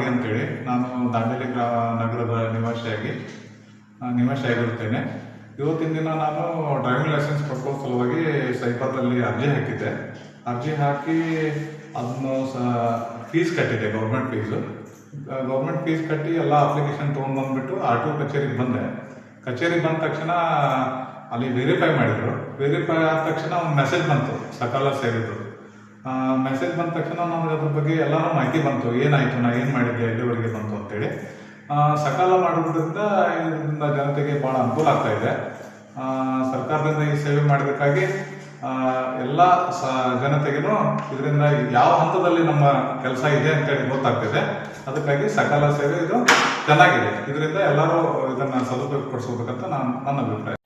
ಮಾಳ್ಗೆ ಅಂತೇಳಿ. ನಾನು ದಾಂಡೇಲಿ ನಗರದ ನಿವಾಸಿಯಾಗಿರುತ್ತೇನೆ. ಇವತ್ತಿನ ದಿನ ನಾನು ಡ್ರೈವಿಂಗ್ ಲೈಸೆನ್ಸ್ ಪಡ್ಕೊಳ್ಳೋ ಸಲುವಾಗಿ ಸೈಪತ್ತಲ್ಲಿ ಅರ್ಜಿ ಹಾಕಿದ್ದೆ. ಅರ್ಜಿ ಹಾಕಿ ಅದನ್ನು ಫೀಸ್ ಕಟ್ಟಿದ್ದೆ, ಗೌರ್ಮೆಂಟ್ ಫೀಸ್ ಕಟ್ಟಿ ಎಲ್ಲ ಅಪ್ಲಿಕೇಶನ್ ತೊಗೊಂಡ್ಬಂದ್ಬಿಟ್ಟು RTO ಕಚೇರಿಗೆ ಬಂದೆ. ಕಚೇರಿಗೆ ಬಂದ ತಕ್ಷಣ ಅಲ್ಲಿ ವೆರಿಫೈ ಮಾಡಿದರು. ವೆರಿಫೈ ಆದ ತಕ್ಷಣ ಒಂದು ಮೆಸೇಜ್ ಬಂತು, ಸಕಾಲ ಸೇರಿದ್ದು. ಮೆಸೇಜ್ ಬಂದ ತಕ್ಷಣ ನನಗೆ ಅದ್ರ ಬಗ್ಗೆ ಎಲ್ಲನೂ ಮಾಹಿತಿ ಬಂತು, ಏನಾಯಿತು, ನಾ ಏನು ಮಾಡಿದ್ದೆ, ಎಲ್ಲಿವರೆಗೆ ಬಂತು ಅಂತೇಳಿ. ಸಕಾಲ ಮಾಡೋದ್ರಿಂದ ಇದರಿಂದ ಜನತೆಗೆ ಭಾಳ ಅನುಕೂಲ ಆಗ್ತಾ ಇದೆ. ಸರ್ಕಾರದಿಂದ ಈ ಸೇವೆ ಮಾಡೋದಕ್ಕಾಗಿ ಎಲ್ಲ ಜನತೆಗೂ ಇದರಿಂದ ಯಾವ ಹಂತದಲ್ಲಿ ನಮ್ಮ ಕೆಲಸ ಇದೆ ಅಂತೇಳಿ ಗೊತ್ತಾಗ್ತಿದೆ. ಅದಕ್ಕಾಗಿ ಸಕಾಲ ಸೇವೆ ಇದು ಚೆನ್ನಾಗಿದೆ. ಇದರಿಂದ ಎಲ್ಲರೂ ಇದನ್ನು ಸದುಪಯೋಗ ಪಡಿಸ್ಬೇಕಂತ ನನ್ನ ಅಭಿಪ್ರಾಯ.